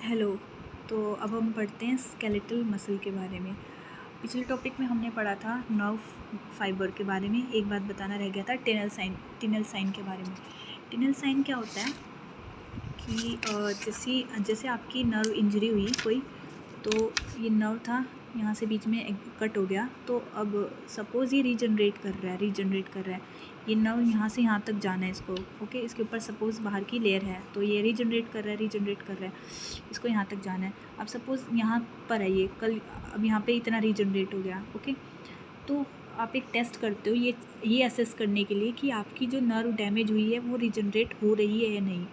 Hello. तो अब हम पढ़ते हैं स्केलेटल मसल के बारे में। पिछले टॉपिक में हमने पढ़ा था नर्व फाइबर के बारे में। एक बात बताना रह गया था, टिनल साइन के बारे में। टिनल साइन क्या होता है कि जैसे आपकी नर्व इंजरी हुई कोई, तो ये नर्व था, यहाँ से बीच में कट हो गया, तो अब सपोज़ ये रीजनरेट कर रहा है। ये नर्व यहाँ से यहाँ तक जाना है इसको, ओके। इसके ऊपर सपोज़ बाहर की लेयर है, तो ये रीजनरेट कर रहा है, इसको यहाँ तक जाना है। अब सपोज़ यहाँ पर है ये, अब यहाँ पे इतना रीजनरेट हो गया, ओके। तो आप एक टेस्ट करते हो ये असेस करने के लिए कि आपकी जो नर्व डैमेज हुई है वो रीजनरेट हो रही है या नहीं।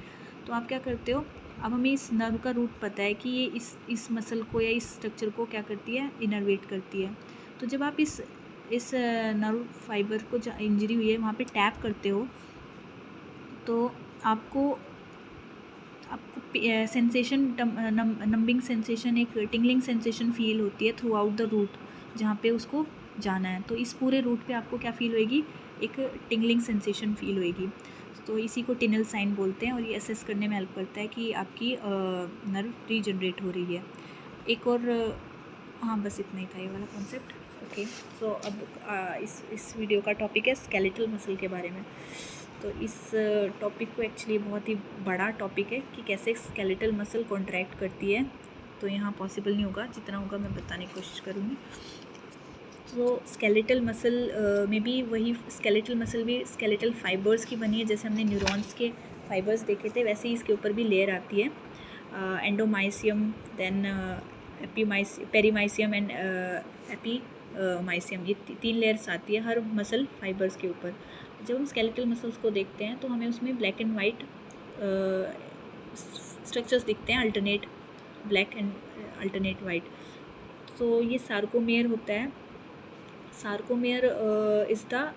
तो आप क्या करते हो, अब हमें इस नर्व का रूट पता है कि ये इस मसल को या इस स्ट्रक्चर को क्या करती है, इनर्वेट करती है। तो जब आप इस नर्व फाइबर को जहाँ इंजरी हुई है वहाँ पे टैप करते हो, तो आपको सेंसेशन, नंबिंग सेंसेशन, एक टिंगलिंग सेंसेशन फील होती है थ्रू आउट द रूट जहाँ पे उसको जाना है। तो इस पूरे रूट पे आपको क्या फील होएगी, एक टिंगलिंग सेंसेशन फील होएगी। तो इसी को टिनल साइन बोलते हैं और ये असेस करने में हेल्प करता है कि आपकी नर्व रीजनरेट हो रही है। एक और हाँ, बस इतना ही था ये वाला कॉन्सेप्ट, ओके। सो अब इस वीडियो का टॉपिक है स्केलेटल मसल के बारे में। तो इस टॉपिक को एक्चुअली बहुत ही बड़ा टॉपिक है कि कैसे स्केलेटल मसल कॉन्ट्रैक्ट करती है, तो यहाँ पॉसिबल नहीं होगा, जितना होगा मैं बताने की कोशिश करूँगी। तो स्केलेटल मसल में भी वही, स्केलेटल मसल भी स्केलेटल फाइबर्स की बनी है। जैसे हमने न्यूरॉन्स के फाइबर्स देखे थे, वैसे ही इसके ऊपर भी लेयर आती है, endomysium, then perimysium and epimysium. ये 3 लेयर्स आती है हर मसल फाइबर्स के ऊपर। जब हम स्केलेटल मसल्स को देखते हैं तो हमें उसमें ब्लैक एंड वाइट स्ट्रक्चर्स दिखते हैं, alternate black and alternate white. तो ये सार्कोमेयर होता है। Sarcomere is the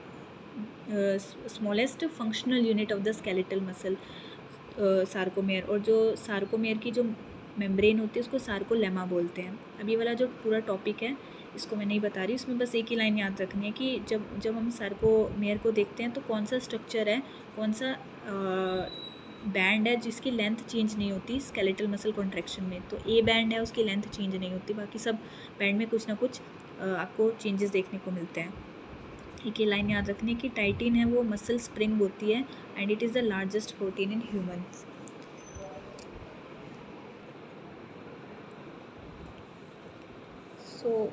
smallest functional unit of the skeletal muscle, sarcomere. और जो सार्कोमेयर की जो मेम्ब्रेन होती है उसको सार्कोलेमा बोलते हैं। अब ये वाला जो पूरा टॉपिक है इसको मैं नहीं बता रही, इसमें बस एक ही लाइन याद रखनी है कि जब हम सार्कोमेयर को देखते हैं तो कौन सा स्ट्रक्चर है, कौन सा बैंड है जिसकी लेंथ चेंज नहीं होती स्केलेटल मसल कॉन्ट्रैक्शन में। तो ए बैंड है, उसकी लेंथ चेंज नहीं होती, बाकी सब बैंड में कुछ ना कुछ आपको चेंजेस देखने को मिलते हैं। एक ये लाइन याद रखनी है कि टाइटिन है वो मसल स्प्रिंग होती है and it is the largest protein in humans. So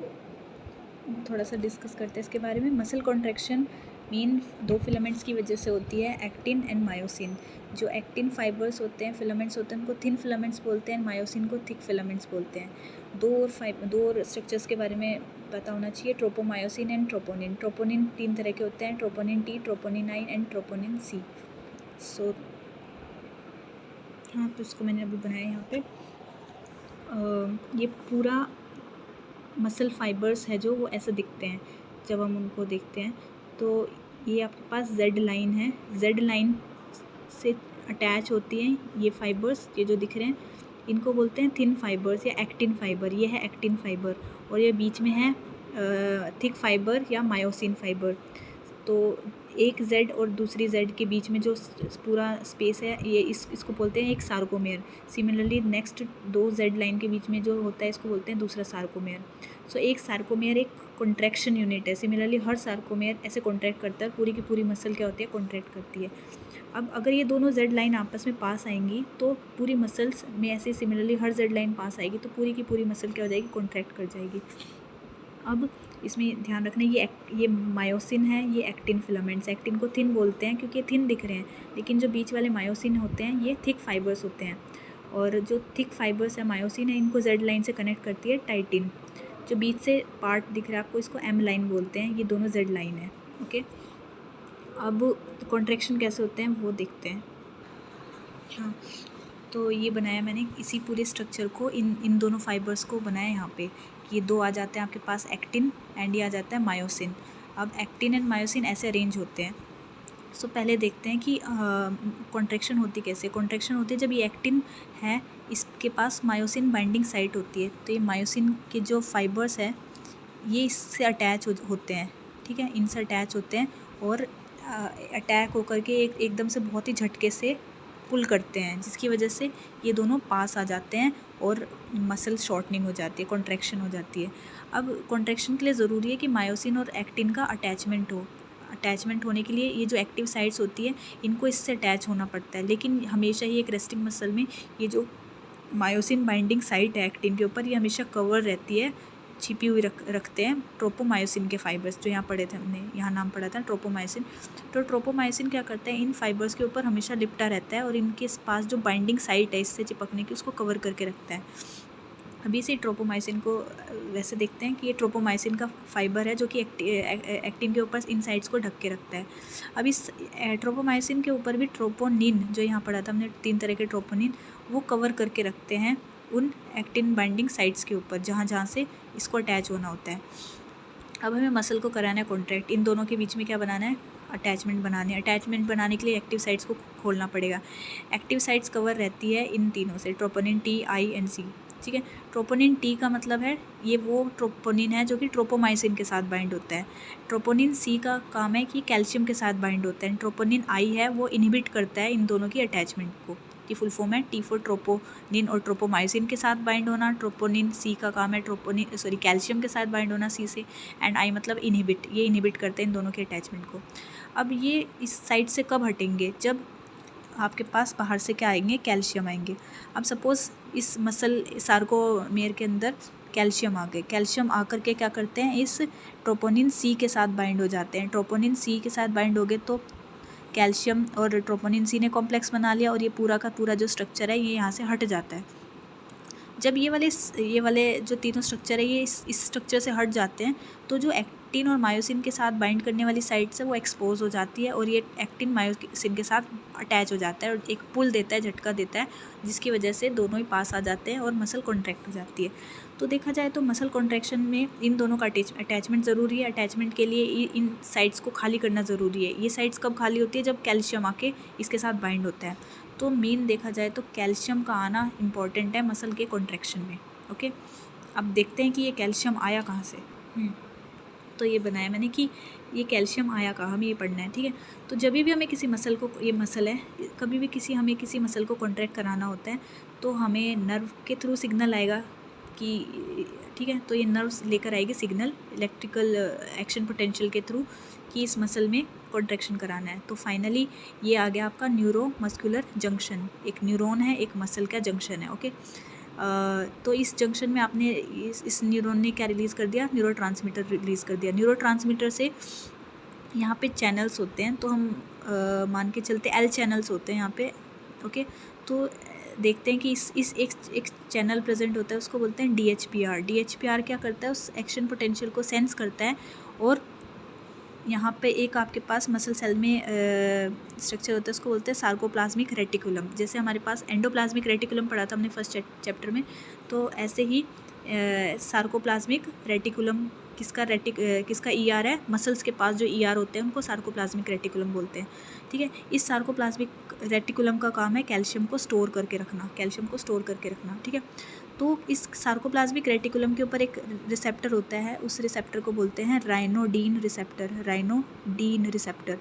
थोड़ा सा डिस्कस करते हैं इसके बारे में। मसल कॉन्ट्रैक्शन मेन 2 फिलामेंट्स की वजह से होती है, एक्टिन एंड मायोसिन। जो एक्टिन फाइबर्स होते हैं, फिलामेंट्स होते हैं, उनको थिन फिलामेंट्स बोलते हैं, मायोसिन को थिक फिलामेंट्स बोलते हैं। दो और स्ट्रक्चर्स के बारे में पता होना चाहिए, ट्रोपोमायोसिन एंड ट्रोपोनिन। ट्रोपोनिन 3 तरह के होते हैं, troponin T, troponin I and troponin C. So हाँ, तो इसको मैंने अभी बनाया यहाँ पे। ये पूरा मसल फाइबर्स है जो वो ऐसे दिखते हैं जब हम उनको देखते हैं। तो ये आपके पास जेड लाइन है, जेड लाइन से अटैच होती हैं ये फाइबर्स, ये जो दिख रहे हैं इनको बोलते हैं थिन फाइबर्स या एक्टिन फाइबर। ये है एक्टिन फाइबर और ये बीच में है थिक फाइबर या मायोसिन फाइबर। तो एक जेड और दूसरी जेड के बीच में जो पूरा स्पेस है ये इसको बोलते हैं एक sarcomere. Similarly next 2 Z line के बीच में जो होता है इसको बोलते हैं दूसरा सार्कोमेयर। सो एक सार्कोमेयर एक कॉन्ट्रैक्शन यूनिट है। सिमिलरली हर सार्कोमेयर ऐसे कॉन्ट्रैक्ट करता है, पूरी की पूरी मसल क्या होती है, कॉन्ट्रैक्ट करती है। अब अगर ये दोनों जेड लाइन आपस में पास आएंगी तो पूरी मसल्स में ऐसे सिमिलरली हर जेड लाइन पास आएगी तो पूरी की पूरी मसल क्या हो जाएगी, कॉन्ट्रैक्ट कर जाएगी। अब इसमें ध्यान रखना, ये मायोसिन है, ये एक्टिन फिलामेंट्स। एक्टिन को थिन बोलते हैं क्योंकि ये थिन दिख रहे हैं, लेकिन जो बीच वाले मायोसिन होते हैं ये थिक फाइबर्स होते हैं। और जो थिक फाइबर्स है, मायोसिन है, इनको जेड लाइन से कनेक्ट करती है टाइटिन। जो बीच से पार्ट दिख रहा है आपको, इसको एम लाइन बोलते हैं। ये दोनों जेड लाइन है, ओके। अब कॉन्ट्रैक्शन कैसे होते हैं वो देखते हैं। हाँ, तो ये बनाया मैंने इसी पूरे स्ट्रक्चर को, इन दोनों फाइबर्स को बनाया यहाँ पे। ये 2 आ जाते हैं आपके पास एक्टिन एंड ये आ जाता है मायोसिन। अब एक्टिन एंड मायोसिन ऐसे अरेंज होते हैं। सो पहले देखते हैं कि कॉन्ट्रैक्शन होती कैसे। कॉन्ट्रैक्शन होती है जब ये एक्टिन है, इसके पास मायोसिन बाइंडिंग साइट होती है। तो ये मायोसिन के जो फाइबर्स है ये इससे अटैच होते हैं, ठीक है, इनसे अटैच होते हैं और अटैक होकर के एकदम से बहुत ही झटके से पुल करते हैं, जिसकी वजह से ये दोनों पास आ जाते हैं और मसल शॉर्टनिंग हो जाती है, कॉन्ट्रैक्शन हो जाती है। अब कॉन्ट्रैक्शन के लिए ज़रूरी है कि मायोसिन और एक्टिन का अटैचमेंट हो। अटैचमेंट होने के लिए ये जो एक्टिव साइट्स होती है इनको इससे अटैच होना पड़ता है, लेकिन हमेशा ही एक रेस्टिंग मसल में ये जो मायोसिन बाइंडिंग साइट है एक्टिन के ऊपर, ये हमेशा कवर रहती है, छिपी हुई रखते हैं ट्रोपोमायोसिन के फाइबर्स, जो यहाँ पढ़े थे हमने, यहाँ नाम पढ़ा था ट्रोपोमायोसिन। तो ट्रोपोमायोसिन क्या करता है, इन फाइबर्स के ऊपर हमेशा लिपटा रहता है और इनके पास जो बाइंडिंग साइट है इससे चिपकने की, उसको कवर करके रखता है। अभी से ट्रोपोमायोसिन को वैसे देखते हैं कि ये ट्रोपोमायोसिन का फाइबर है जो कि एक्टिन के ऊपर इन साइड्स को ढक के रखता है। अब इस ट्रोपोमायोसिन के ऊपर भी ट्रोपोनिन, जो यहाँ पढ़ा था हमने 3 तरह के ट्रोपोनिन, वो कवर करके रखते हैं उन एक्टिन बाइंडिंग साइट्स के ऊपर, जहाँ जहाँ से इसको अटैच होना होता है। अब हमें मसल को कराना है कॉन्ट्रैक्ट, इन दोनों के बीच में क्या बनाना है, अटैचमेंट बनाने। अटैचमेंट बनाने के लिए एक्टिव साइट्स को खोलना पड़ेगा। एक्टिव साइट्स कवर रहती है इन तीनों से, ट्रोपोनिन टी, आई एंड सी। ठीक है, ट्रोपोनिन टी का मतलब है ये वो ट्रोपोनिन है जो कि ट्रोपोमायोसिन के साथ बाइंड होता है। ट्रोपोनिन सी का काम है कि कैल्शियम के साथ बाइंड होता है। ट्रोपोनिन आई है वो इनहिबिट करता है इन दोनों की अटैचमेंट को, की फुल फॉर्म है टी फॉर ट्रोपोनिन और ट्रोपोमायोसिन के साथ बाइंड होना। ट्रोपोनिन सी का काम है कैल्शियम के साथ बाइंड होना सी से, एंड आई मतलब इनहिबिट, ये इनहिबिट करते हैं इन दोनों के अटैचमेंट को। अब ये इस साइड से कब हटेंगे, जब आपके पास बाहर से क्या आएंगे, कैल्शियम आएंगे। अब सपोज़ इस मसल सार्कोमेयर के अंदर कैल्शियम आ गए, कैल्शियम आकर के क्या करते हैं, इस ट्रोपोनिन सी के साथ बाइंड हो जाते हैं। ट्रोपोनिन सी के साथ बाइंड हो गए तो कैल्शियम और ट्रोपोनिन सी ने कॉम्प्लेक्स बना लिया और ये पूरा का पूरा जो स्ट्रक्चर है ये यहाँ से हट जाता है। जब ये वाले जो तीनों स्ट्रक्चर है ये इस स्ट्रक्चर से हट जाते हैं तो जो एक्टिन और मायोसिन के साथ बाइंड करने वाली साइड्स है वो एक्सपोज हो जाती है और ये एक्टिन मायोसिन के साथ अटैच हो जाता है और एक पुल देता है, झटका देता है, जिसकी वजह से दोनों ही पास आ जाते हैं और मसल कॉन्ट्रैक्ट हो जाती है। तो देखा जाए तो मसल कॉन्ट्रैक्शन में इन दोनों का अटैचमेंट ज़रूरी है। अटैचमेंट के लिए इन साइड्स को खाली करना ज़रूरी है। ये साइड्स कब खाली होती है, जब कैल्शियम आके इसके साथ बाइंड होता है। तो मेन देखा जाए तो कैल्शियम का आना इम्पॉर्टेंट है मसल के कॉन्ट्रैक्शन में। ओके, अब देखते हैं कि ये कैल्शियम आया कहाँ से। तो ये बनाया मैंने कि ये कैल्शियम आया कहाँ, हमें ये पढ़ना है। ठीक है, तो जब भी हमें किसी मसल को, ये मसल है, कभी भी हमें किसी मसल को कॉन्ट्रैक्ट कराना होता है तो हमें नर्व के थ्रू सिग्नल आएगा कि, ठीक है, तो ये नर्व्स लेकर आएगी सिग्नल इलेक्ट्रिकल एक्शन पोटेंशियल के थ्रू कि इस मसल में कॉन्ट्रैक्शन कराना है। तो फाइनली ये आ गया आपका न्यूरो मस्कुलर जंक्शन। एक न्यूरॉन है, एक मसल का जंक्शन है। ओके, तो इस जंक्शन में आपने इस न्यूरॉन ने क्या रिलीज़ कर दिया, न्यूरोट्रांसमीटर रिलीज़ कर दिया। न्यूरोट्रांसमीटर से यहाँ पे चैनल्स होते हैं, तो हम मान के चलते L चैनल्स होते हैं यहाँ पे। ओके, तो देखते हैं कि इस एक चैनल प्रेजेंट होता है, उसको बोलते हैं DHPR। DHPR क्या करता है, उस एक्शन पोटेंशियल को सेंस करता है और यहाँ पे एक आपके पास मसल सेल में स्ट्रक्चर होता है, उसको बोलते हैं सार्कोप्लाज्मिक रेटिकुलम। जैसे हमारे पास एंडोप्लाज्मिक रेटिकुलम पढ़ा था हमने फर्स्ट चैप्टर में, तो ऐसे ही सार्कोप्लाज्मिक रेटिकुलम किसका ER है, मसल्स के पास जो ER होते हैं उनको सार्कोप्लाज्मिक रेटिकुलम बोलते हैं। ठीक है, इस सार्कोप्लाज्मिक रेटिकुलम का काम है कैल्शियम को स्टोर करके रखना, कैल्शियम को स्टोर करके रखना। ठीक है, तो इस सार्कोप्लाज्मिक रेटिकुलम के ऊपर एक रिसेप्टर होता है, उस रिसेप्टर को बोलते हैं राइनोडीन रिसेप्टर। राइनोडीन रिसेप्टर,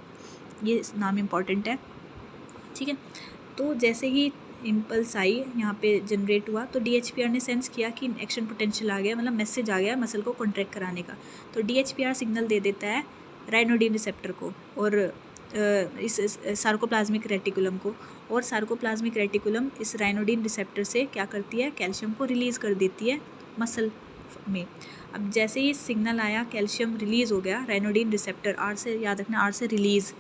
ये नाम इम्पॉर्टेंट है। ठीक है, तो जैसे ही इम्पल्स आई यहाँ पे जनरेट हुआ तो DHPR ने सेंस किया कि एक्शन पोटेंशियल आ गया, मतलब मैसेज आ गया मसल को कॉन्ट्रैक्ट कराने का। तो DHPR सिग्नल दे देता है राइनोडीन रिसेप्टर को और इस सार्कोप्लाज्मिक रेटिकुलम को, और सार्कोप्लाज्मिक रेटिकुलम इस राइनोडीन रिसेप्टर से क्या करती है, कैल्शियम को रिलीज़ कर देती है मसल में। अब जैसे ही सिग्नल आया, कैल्शियम रिलीज़ हो गया, राइनोडीन रिसेप्टर, R से याद रखना, R से रिलीज़,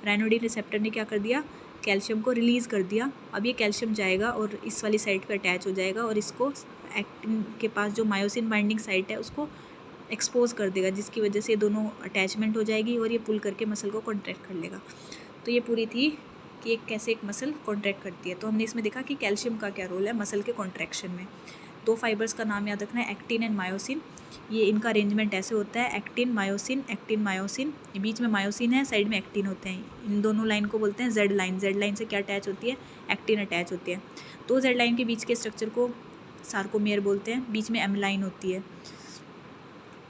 राइनोडीन रिसेप्टर ने क्या कर दिया, कैल्शियम को रिलीज़ कर दिया। अब ये कैल्शियम जाएगा और इस वाली साइड पे अटैच हो जाएगा और इसको एक्टिन के पास जो मायोसिन बाइंडिंग साइट है उसको एक्सपोज कर देगा, जिसकी वजह से दोनों अटैचमेंट हो जाएगी और ये पुल करके मसल को कॉन्ट्रैक्ट कर लेगा। तो ये पूरी थी कि कैसे एक मसल कॉन्ट्रैक्ट करती है। तो हमने इसमें देखा कि कैल्शियम का क्या रोल है मसल के कॉन्ट्रैक्शन में। 2 फाइबर्स का नाम याद रखना है, एक्टिन एंड मायोसिन। ये इनका अरेंजमेंट ऐसे होता है, एक्टिन मायोसिन, ये बीच में मायोसिन है, साइड में एक्टिन होते हैं। इन दोनों लाइन को बोलते हैं जेड लाइन। जेड लाइन से क्या अटैच होती है, एक्टिन अटैच होती है। 2 जेड लाइन के बीच के स्ट्रक्चर को सार्कोमेयर बोलते हैं, बीच में एम लाइन होती है।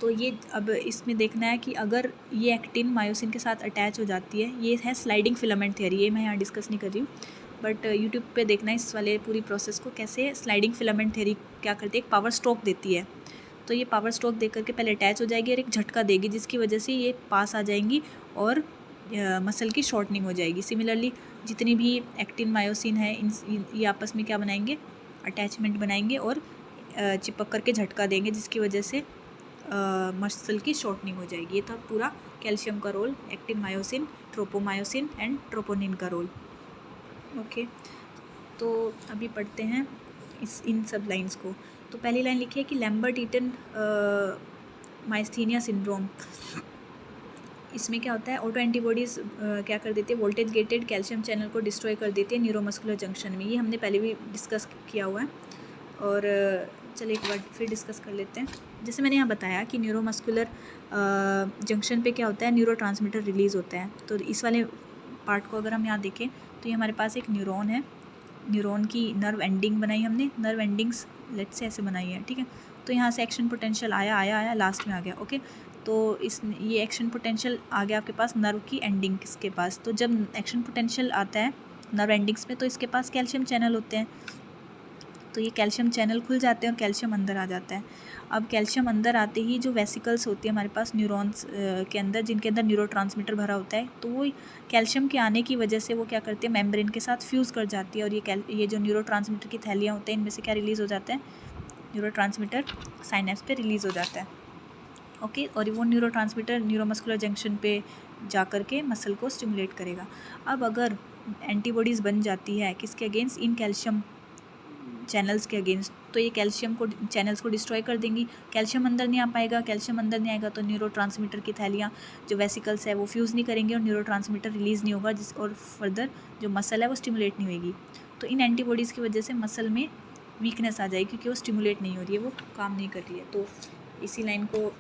तो ये अब इसमें देखना है कि अगर ये एक्टिन मायोसिन के साथ अटैच हो जाती है, ये है स्लाइडिंग फिलामेंट थ्योरी, ये मैं यहाँ डिस्कस नहीं कर रही हूँ, बट यूट्यूब पे देखना इस वाले पूरी प्रोसेस को, कैसे स्लाइडिंग फिलामेंट थ्योरी क्या करती है, एक पावर स्ट्रोक देती है। तो ये पावर स्ट्रोक दे करके पहले अटैच हो जाएगी और एक झटका देगी, जिसकी वजह से ये पास आ जाएंगी और मसल की शॉर्टनिंग हो जाएगी। सिमिलरली जितनी भी एक्टिन मायोसिन है, ये आपस में क्या बनाएंगे, अटैचमेंट बनाएंगे और चिपक करके झटका देंगे, जिसकी वजह से मसल की शॉर्टनिंग हो जाएगी। ये था पूरा कैल्शियम का role, actin myosin, tropomyosin and troponin का रोल। ओके, तो अभी पढ़ते हैं इन सब लाइंस को। तो पहली लाइन लिखी है कि लैम्बर्ट ईटन माइस्थीनिया सिंड्रोम। इसमें क्या होता है, ऑटो एंटीबॉडीज़ क्या कर देती है, वोल्टेज गेटेड कैल्शियम चैनल को डिस्ट्रॉय कर देती है न्यूरोमस्कुलर जंक्शन में। ये हमने पहले भी डिस्कस किया हुआ है, और चलिए एक बार फिर डिस्कस कर लेते हैं। जैसे मैंने यहाँ बताया कि न्यूरोमस्कुलर जंक्शन पे क्या होता है, न्यूरोट्रांसमीटर रिलीज़ होता है। तो इस वाले पार्ट को अगर हम यहाँ देखें तो ये हमारे पास एक न्यूरॉन है, न्यूरॉन की नर्व एंडिंग बनाई हमने, नर्व एंडिंग्स लेट्स से ऐसे बनाई है, ठीक है। तो यहाँ से एक्शन पोटेंशियल आया लास्ट में आ गया। ओके, तो ये एक्शन पोटेंशियल आ गया आपके पास नर्व की एंडिंग्स के पास। तो जब एक्शन पोटेंशियल आता है नर्व एंडिंग्स में, तो इसके पास कैल्शियम चैनल होते हैं। तो ये कैल्शियम चैनल खुल जाते हैं और कैल्शियम अंदर आ जाता है। अब कैल्शियम अंदर आते ही जो वेसिकल्स होती है हमारे पास न्यूरॉन्स के अंदर, जिनके अंदर न्यूरोट्रांसमीटर भरा होता है, तो वो कैल्शियम के आने की वजह से वो क्या करती है, मेम्ब्रेन के साथ फ्यूज़ कर जाती है, और ये जो न्यूरोट्रांसमीटर की थैलियाँ होते हैं, इनमें से क्या रिलीज़ हो जाता है, न्यूरोट्रांसमीटर साइनेप्स पे रिलीज़ हो जाता है। ओके, और वो न्यूरोट्रांसमीटर न्यूरोमस्कुलर जंक्शन पे जा कर के मसल को स्टिमुलेट करेगा। अब अगर एंटीबॉडीज़ बन जाती है किसके अगेंस्ट, इन कैल्शियम चैनल्स के अगेंस्ट, तो ये कैल्शियम को चैनल्स को डिस्ट्रॉय कर देंगी। कैल्शियम अंदर नहीं आ पाएगा, कैल्शियम अंदर नहीं आएगा तो न्यूरोट्रांसमीटर की थैलियाँ जो वेसिकल्स है वो फ्यूज़ नहीं करेंगे और न्यूरोट्रांसमीटर रिलीज़ नहीं होगा, जिस और फर्दर जो मसल है वो स्टिमुलेट नहीं होगी। तो इन एंटीबॉडीज़ की वजह से मसल में वीकनेस आ जाएगी, क्योंकि वो स्टिमुलेट नहीं हो रही है, वो काम नहीं कर रही है। तो इसी लाइन को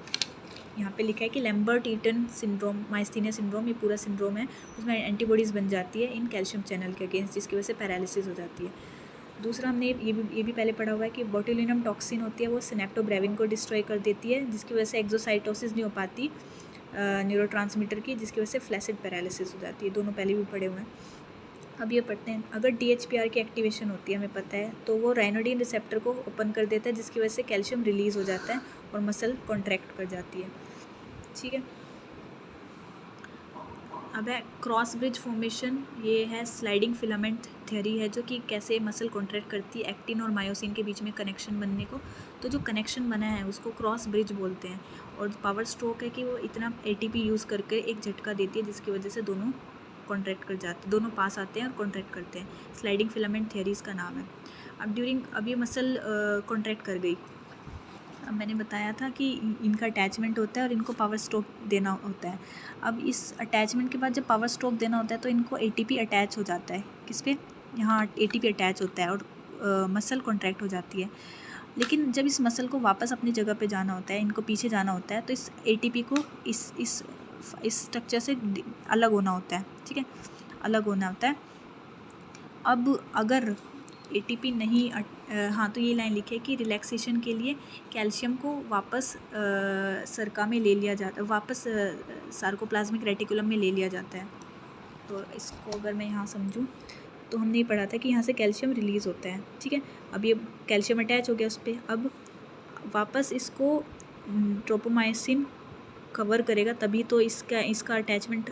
यहाँ पे लिखा है कि Lambert Eaton syndrome, myasthenia syndrome, ये पूरा सिंड्रोम है, उसमें एंटीबॉडीज़ बन जाती है इन कैल्शियम चैनल के अगेंस्ट, जिसकी वजह से पैरालिसिस हो जाती है। दूसरा हमने ये भी पहले पढ़ा हुआ है कि बोट्युलिनम टॉक्सिन होती है, वो सिनेप्टोब्रेविन को डिस्ट्रॉय कर देती है, जिसकी वजह से एक्सोसाइटोसिस नहीं हो पाती न्यूरोट्रांसमीटर की, जिसकी वजह से फ्लैसिड पैरालिसिस हो जाती है। दोनों पहले भी पढ़े हुए हैं। अब ये पढ़ते हैं, अगर DHPR की एक्टिवेशन होती है, हमें पता है, तो वो राइनोडिन रिसेप्टर को ओपन कर देता है, जिसकी वजह से कैल्शियम रिलीज़ हो जाता है और मसल कॉन्ट्रैक्ट कर जाती है। ठीक है, अब है क्रॉस ब्रिज फॉर्मेशन। ये है स्लाइडिंग फिलामेंट थ्योरी है, जो कि कैसे मसल कॉन्ट्रैक्ट करती है एक्टिन और मायोसिन के बीच में कनेक्शन बनने को। तो जो कनेक्शन बना है उसको क्रॉस ब्रिज बोलते हैं। और पावर स्ट्रोक है कि वो इतना ATP यूज़ करके एक झटका देती है, जिसकी वजह से दोनों कॉन्ट्रैक्ट कर जाते, दोनों पास आते हैं और कॉन्ट्रैक्ट करते हैं। स्लाइडिंग फिलामेंट थ्योरी इसका नाम है। अब ये मसल कॉन्ट्रैक्ट कर गई। अब मैंने बताया था कि इनका अटैचमेंट होता है और इनको पावर स्ट्रोक देना होता है। अब इस अटैचमेंट के बाद जब पावर स्ट्रोक देना होता है तो इनको ATP अटैच हो जाता है। किस पे, यहाँ ATP अटैच होता है और मसल कॉन्ट्रैक्ट हो जाती है। लेकिन जब इस मसल को वापस अपनी जगह पे जाना होता है, इनको पीछे जाना होता है, तो इस ATP को इस स्ट्रक्चर से अलग होना होता है। ठीक है, अलग होना होता है। अब अगर ATP नहीं हाँ, तो ये लाइन लिखी है कि रिलैक्सेशन के लिए कैल्शियम को वापस सरका में ले लिया जाता है, वापस सार्कोप्लाज्मिक रेटिकुलम में ले लिया जाता है। तो इसको अगर मैं यहाँ समझूँ तो हमने ये पढ़ा था कि यहाँ से कैल्शियम रिलीज़ होता है। ठीक है, अब ये कैल्शियम अटैच हो गया उस पर, अब वापस इसको ट्रोपोमायोसिन कवर करेगा, तभी तो इसका अटैचमेंट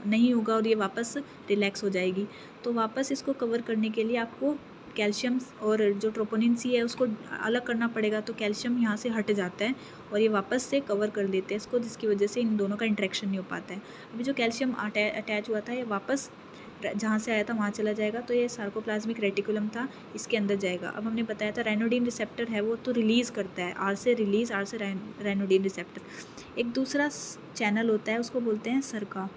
नहीं होगा और ये वापस रिलैक्स हो जाएगी। तो वापस इसको कवर करने के लिए आपको कैल्शियम और जो ट्रोपोनिन C है उसको अलग करना पड़ेगा। तो कैल्शियम यहाँ से हट जाता है और ये वापस से कवर कर देते हैं इसको, जिसकी वजह से इन दोनों का इंटरेक्शन नहीं हो पाता है। अभी जो कैल्शियम अटैच हुआ था ये वापस जहाँ से आया था वहाँ चला जाएगा, तो ये सार्कोप्लाज्मिक रेटिकुलम था, इसके अंदर जाएगा। अब हमने बताया था राइनोडिन रिसेप्टर है वो तो रिलीज़ करता है, R से रिलीज़, R से राइनोडिन रिसेप्टर। एक दूसरा चैनल होता है उसको बोलते हैं सरका।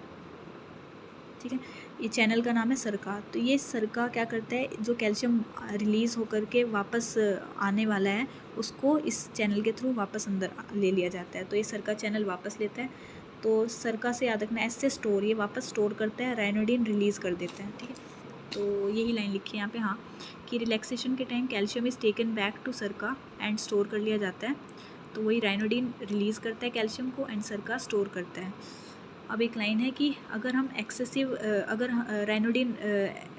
ठीक है, ये चैनल का नाम है सरका। तो ये सरका क्या करता है, जो कैल्शियम रिलीज़ होकर के वापस आने वाला है उसको इस चैनल के थ्रू वापस अंदर ले लिया जाता है। तो ये सरका चैनल वापस लेता है। तो सरका से याद रखना, ऐसे स्टोर, ये वापस स्टोर करता है, राइनोडिन रिलीज़ कर देता है। ठीक है, तो यही लाइन लिखी है यहाँ पे, हाँ, कि रिलैक्सेशन के time calcium is taken back to sarco and store कर लिया जाता है। तो वही राइनोडिन रिलीज़ करता है कैल्शियम को एंड सरका स्टोर करता है। अब एक लाइन है कि अगर हम अगर राइनोडिन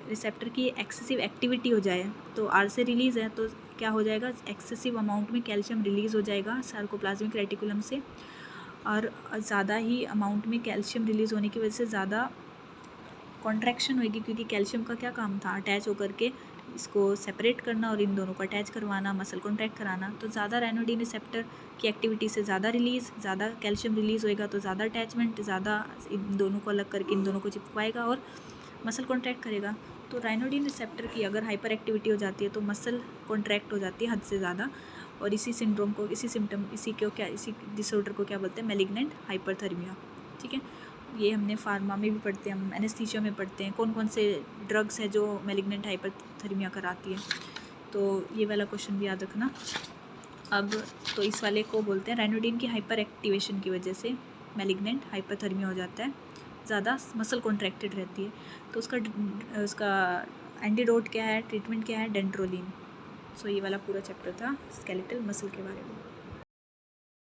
रिसेप्टर की एक्सेसिव एक्टिविटी हो जाए, तो आर से रिलीज़ है तो क्या हो जाएगा, एक्सेसिव अमाउंट में कैल्शियम रिलीज़ हो जाएगा सार्कोप्लाज्मिक रेटिकुलम से, और ज़्यादा ही अमाउंट में कैल्शियम रिलीज़ होने की वजह से ज़्यादा कॉन्ट्रैक्शन होगी, क्योंकि कैल्शियम का क्या काम था, अटैच होकर के इसको सेपरेट करना और इन दोनों को अटैच करवाना, मसल कॉन्ट्रैक्ट कराना। तो ज़्यादा रायनोडिन रिसेप्टर की एक्टिविटी से ज़्यादा रिलीज़, ज़्यादा कैल्शियम रिलीज़ होएगा तो ज़्यादा अटैचमेंट, ज़्यादा इन दोनों को अलग करके इन दोनों को चिपकवाएगा और मसल कॉन्ट्रैक्ट करेगा। तो रायनोडिन रिसेप्टर की अगर हाइपर एक्टिविटी हो जाती है तो मसल कॉन्ट्रैक्ट हो जाती है हद से ज़्यादा, और इसी सिंड्रोम को, इसी सिम्टम, इसी डिसऑर्डर को क्या बोलते हैं, मैलिग्नेंट हाइपरथर्मिया। ठीक है, ये हमने फार्मा में भी पढ़ते हैं, हम एनेस्थीसिया में पढ़ते हैं कौन कौन से ड्रग्स है जो मैलिग्नेंट हाइपरथर्मिया कराती है, तो ये वाला क्वेश्चन भी याद रखना। अब तो इस वाले को बोलते हैं रायनोडिन की हाइपर एक्टिवेशन की वजह से मैलिग्नेंट हाइपरथर्मिया हो जाता है, ज़्यादा मसल कॉन्ट्रैक्टेड रहती है। तो उसका एंटीडोट क्या है, ट्रीटमेंट क्या है, डेंड्रोलिन। सो ये वाला पूरा चैप्टर था स्केलेटल मसल के बारे में।